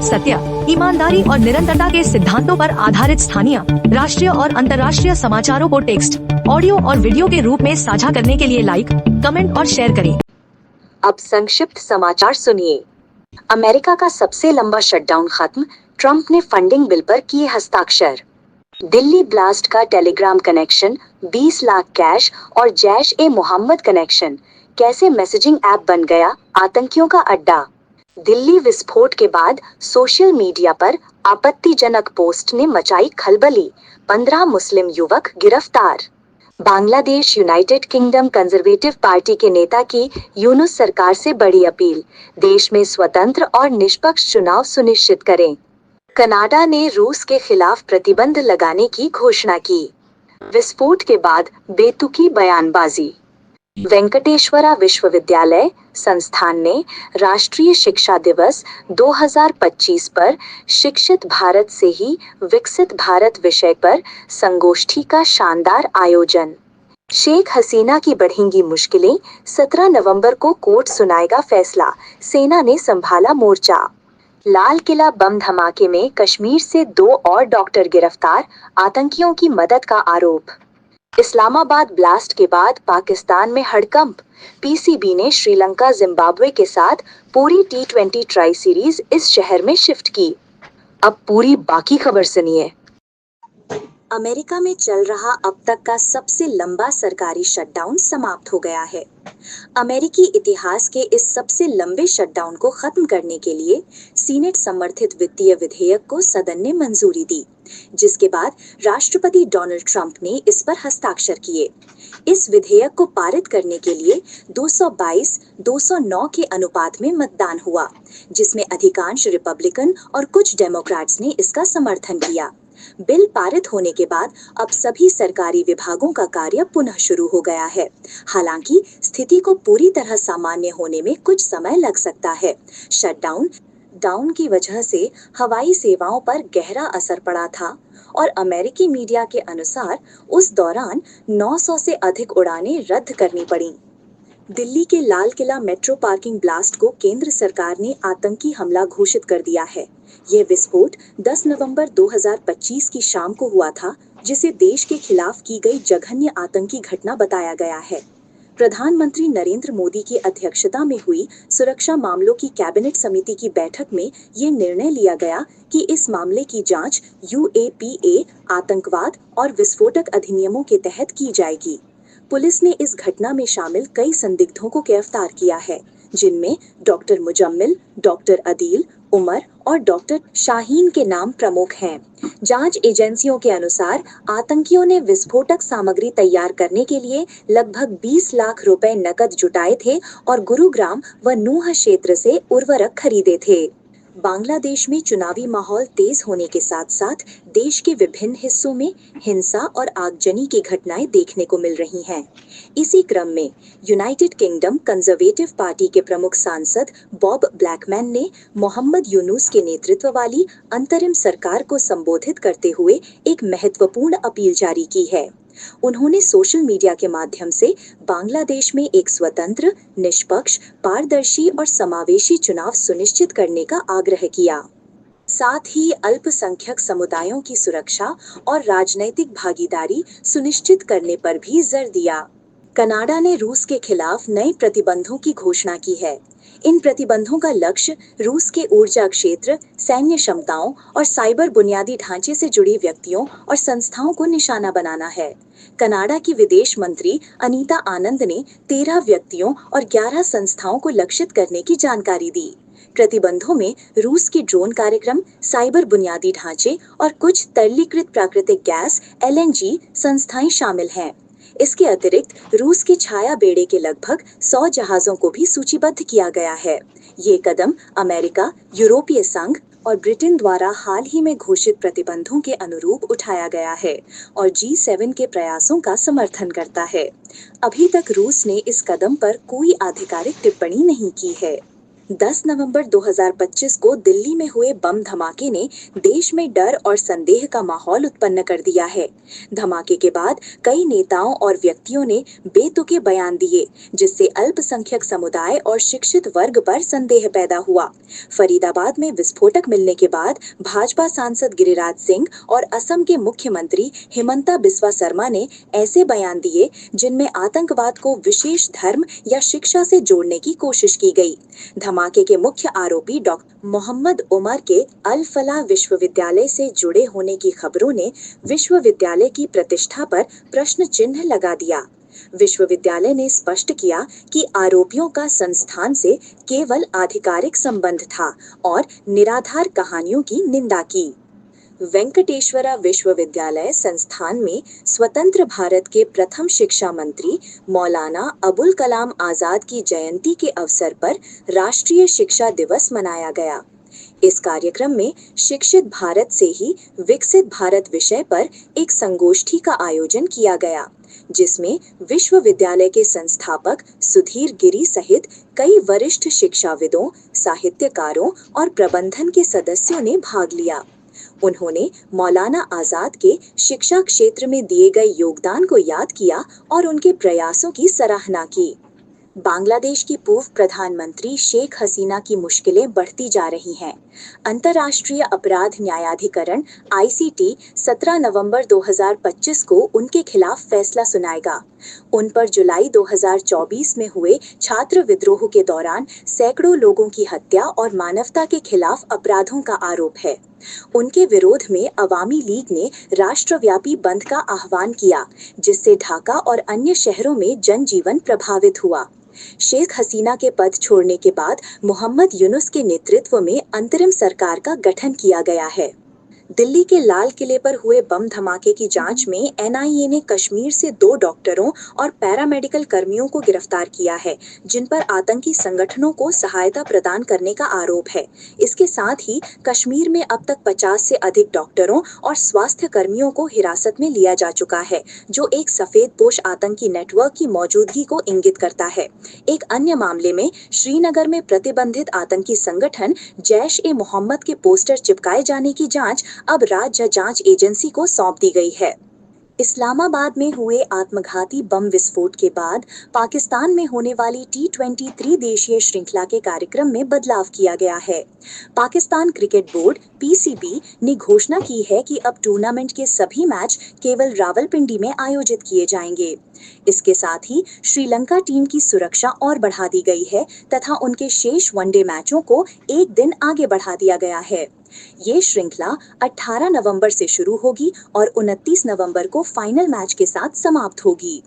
सत्य, ईमानदारी और निरंतरता के सिद्धांतों पर आधारित स्थानीय, राष्ट्रीय और अंतर्राष्ट्रीय समाचारों को टेक्स्ट, ऑडियो और वीडियो के रूप में साझा करने के लिए लाइक, कमेंट और शेयर करें। अब संक्षिप्त समाचार सुनिए। अमेरिका का सबसे लंबा शटडाउन खत्म, ट्रंप ने फंडिंग बिल पर किए हस्ताक्षर। दिल्ली ब्लास्ट का टेलीग्राम कनेक्शन, 20 लाख कैश और जैश-ए-मोहम्मद कनेक्शन, कैसे मैसेजिंग ऐप बन गया आतंकियों का अड्डा। दिल्ली विस्फोट के बाद सोशल मीडिया पर आपत्तिजनक पोस्ट ने मचाई खलबली, 15 मुस्लिम युवक गिरफ्तार। Bangladesh United kingdom conservative party के नेता की यूनुस सरकार से बड़ी अपील, देश में स्वतंत्र और निष्पक्ष चुनाव सुनिश्चित करें। कनाडा ने रूस के खिलाफ प्रतिबंध लगाने की घोषणा की। विस्फोट के बाद बेतुकी बयानबाजी। वेंकटेश्वरा विश्वविद्यालय संस्थान ने राष्ट्रीय शिक्षा दिवस 2025 पर शिक्षित भारत से ही विकसित भारत विषय पर संगोष्ठी का शानदार आयोजन। शेख हसीना की बढ़ेंगी मुश्किलें, 17 नवंबर को कोर्ट सुनाएगा फैसला, सेना ने संभाला मोर्चा। लाल किला बम धमाके में कश्मीर से 2 और डॉक्टर गिरफ्तार, आतंकियों की मदद का आरोप। इस्लामाबाद ब्लास्ट के बाद पाकिस्तान में हड़कंप, पीसीबी ने श्रीलंका जिम्बाब्वे के साथ पूरी टी20 ट्राई सीरीज इस शहर में शिफ्ट की। अब पूरी बाकी खबर सुनिए। अमेरिका में चल रहा अब तक का सबसे लंबा सरकारी शटडाउन समाप्त हो गया है। अमेरिकी इतिहास के इस सबसे लंबे शटडाउन को खत्म करने के लिए सीनेट समर्थित वित्तीय विधेयक को सदन ने मंजूरी दी, जिसके बाद राष्ट्रपति डोनाल्ड ट्रंप ने इस पर हस्ताक्षर किए। इस विधेयक को पारित करने के लिए 222-209 के अनुपात में मतदान हुआ, जिसमें अधिकांश रिपब्लिकन और कुछ डेमोक्रेट्स ने इसका समर्थन किया। बिल पारित होने के बाद अब सभी सरकारी विभागों का कार्य पुनः शुरू हो गया है। हालांकि स्थिति को पूरी तरह सामान्य होने में कुछ समय लग सकता है। शटडाउन की वजह से हवाई सेवाओं पर गहरा असर पड़ा था और अमेरिकी मीडिया के अनुसार उस दौरान 900 से अधिक उड़ानें रद्द करनी पड़ीं। दिल्ली के Lal Qila metro parking blast को केंद्र सरकार ने आतंकी हमला घोषित कर दिया है। यह विस्फोट 10 नवंबर 2025 की शाम को हुआ था, जिसे देश के खिलाफ की गई जघन्य आतंकी घटना बताया गया है। प्रधानमंत्री नरेंद्र मोदी की अध्यक्षता में हुई सुरक्षा मामलों की कैबिनेट समिति की बैठक में ये निर्णय लिया गया कि इस मामले की जांच UAPA आतंकवाद और विस्फोटक अधिनियमों के तहत की जाएगी। पुलिस ने इस घटना में शामिल कई संदिग्धों को गिरफ्तार किया है, जिनमें डॉक्टर मुजम्मिल, डॉक्टर अदील, उमर और डॉक्टर शाहीन के नाम प्रमुख हैं। जांच एजेंसियों के अनुसार आतंकियों ने विस्फोटक सामग्री तैयार करने के लिए लगभग 20 लाख रुपए नकद जुटाए थे और गुरुग्राम व नूह क्षेत्र से उर्वरक खरीदे थे। बांग्लादेश में चुनावी माहौल तेज होने के साथ साथ देश के विभिन्न हिस्सों में हिंसा और आगजनी की घटनाएं देखने को मिल रही हैं। इसी क्रम में यूनाइटेड किंगडम कंजर्वेटिव पार्टी के प्रमुख सांसद बॉब ब्लैकमैन ने मोहम्मद यूनुस के नेतृत्व वाली अंतरिम सरकार को संबोधित करते हुए एक महत्वपूर्ण अपील जारी की है। उन्होंने सोशल मीडिया के माध्यम से बांग्लादेश में एक स्वतंत्र, निष्पक्ष, पारदर्शी और समावेशी चुनाव सुनिश्चित करने का आग्रह किया। साथ ही अल्पसंख्यक समुदायों की सुरक्षा और राजनैतिक भागीदारी सुनिश्चित करने पर भी जोर दिया। कनाडा ने रूस के खिलाफ नए प्रतिबंधों की घोषणा की है। इन प्रतिबंधों का लक्ष्य रूस के ऊर्जा क्षेत्र, सैन्य क्षमताओं और साइबर बुनियादी ढांचे से जुड़ी व्यक्तियों और संस्थाओं को निशाना बनाना है। कनाडा की विदेश मंत्री अनीता आनंद ने 13 व्यक्तियों और 11 संस्थाओं को लक्षित करने की जानकारी दी। प्रतिबंधों में रूस की ड्रोन कार्यक्रम, साइबर बुनियादी ढांचे और कुछ तरलीकृत प्राकृतिक गैस (LNG) संस्थाएं शामिल हैं। इसके अतिरिक्त रूस के छाया बेड़े के लगभग 100 जहाजों को भी सूचीबद्ध किया गया है। ये कदम अमेरिका, यूरोपीय संघ और ब्रिटेन द्वारा हाल ही में घोषित प्रतिबंधों के अनुरूप उठाया गया है और G7 के प्रयासों का समर्थन करता है। अभी तक रूस ने इस कदम पर कोई आधिकारिक टिप्पणी नहीं की है। 10 नवंबर 2025 को दिल्ली में हुए बम धमाके ने देश में डर और संदेह का माहौल उत्पन्न कर दिया है। धमाके के बाद कई नेताओं और व्यक्तियों ने बेतुके बयान दिए, जिससे अल्पसंख्यक समुदाय और शिक्षित वर्ग पर संदेह पैदा हुआ। फरीदाबाद में विस्फोटक मिलने के बाद भाजपा सांसद गिरिराज सिंह और असम के मुख्यमंत्री हिमंता बिस्वा शर्मा ने ऐसे बयान दिए जिनमें आतंकवाद को विशेष धर्म या शिक्षा से जोड़ने की कोशिश की गई। धमाके के मुख्य आरोपी डॉक्टर मोहम्मद उमर के अल फलाह विश्वविद्यालय से जुड़े होने की खबरों ने विश्वविद्यालय की प्रतिष्ठा पर प्रश्न चिन्ह लगा दिया। विश्वविद्यालय ने स्पष्ट किया कि आरोपियों का संस्थान से केवल आधिकारिक संबंध था और निराधार कहानियों की निंदा की। वेंकटेश्वरा विश्वविद्यालय संस्थान में स्वतंत्र भारत के प्रथम शिक्षा मंत्री मौलाना अबुल कलाम आजाद की जयंती के अवसर पर राष्ट्रीय शिक्षा दिवस मनाया गया। इस कार्यक्रम में शिक्षित भारत से ही विकसित भारत विषय पर एक संगोष्ठी का आयोजन किया गया, जिसमें विश्वविद्यालय के संस्थापक सुधीर गिरी सहित कई वरिष्ठ शिक्षाविदों, साहित्यकारों और प्रबंधन के सदस्यों ने भाग लिया। उन्होंने मौलाना आजाद के शिक्षा क्षेत्र में दिए गए योगदान को याद किया और उनके प्रयासों की सराहना की। बांग्लादेश की पूर्व प्रधानमंत्री शेख हसीना की मुश्किलें बढ़ती जा रही हैं। अंतर्राष्ट्रीय अपराध न्यायाधिकरण (ICT) 17 नवंबर 2025 को उनके खिलाफ फैसला सुनाएगा। उन पर जुलाई 2024 में हुए छात्र विद्रोह के दौरान सैकड़ों लोगों की हत्या और मानवता के खिलाफ अपराधों का आरोप है। उनके विरोध में अवामी लीग ने राष्ट्रव्यापी बंद का आह्वान किया, जिससे ढाका और अन्य शहरों में जनजीवन प्रभावित हुआ। शेख हसीना के पद छोड़ने के बाद मोहम्मद यूनुस के नेतृत्व में अंतरिम सरकार का गठन किया गया है। दिल्ली के लाल किले पर हुए बम धमाके की जांच में NIA ने कश्मीर से 2 डॉक्टरों और पैरामेडिकल कर्मियों को गिरफ्तार किया है, जिन पर आतंकी संगठनों को सहायता प्रदान करने का आरोप है। इसके साथ ही कश्मीर में अब तक 50 से अधिक डॉक्टरों और स्वास्थ्य कर्मियों को हिरासत में लिया जा चुका है, जो एक सफेदपोश आतंकी नेटवर्क की मौजूदगी को इंगित करता है। एक अन्य मामले में श्रीनगर में प्रतिबंधित आतंकी संगठन जैश-ए-मोहम्मद के पोस्टर चिपकाए जाने की जांच अब राज्य जांच एजेंसी को सौंप दी गई है। इस्लामाबाद में हुए आत्मघाती बम विस्फोट के बाद पाकिस्तान में होने वाली T20 त्रिदेशीय श्रृंखला के कार्यक्रम में बदलाव किया गया है। पाकिस्तान क्रिकेट बोर्ड (PCB) ने घोषणा की है कि अब टूर्नामेंट के सभी मैच केवल रावलपिंडी में आयोजित किए जाएंगे। इसके साथ ही श्रीलंका टीम की सुरक्षा और बढ़ा दी गई है तथा उनके शेष वनडे मैचों को एक दिन आगे बढ़ा दिया गया है। ये श्रृंखला 18 नवंबर से शुरू होगी और 29 नवंबर को फाइनल मैच के साथ समाप्त होगी।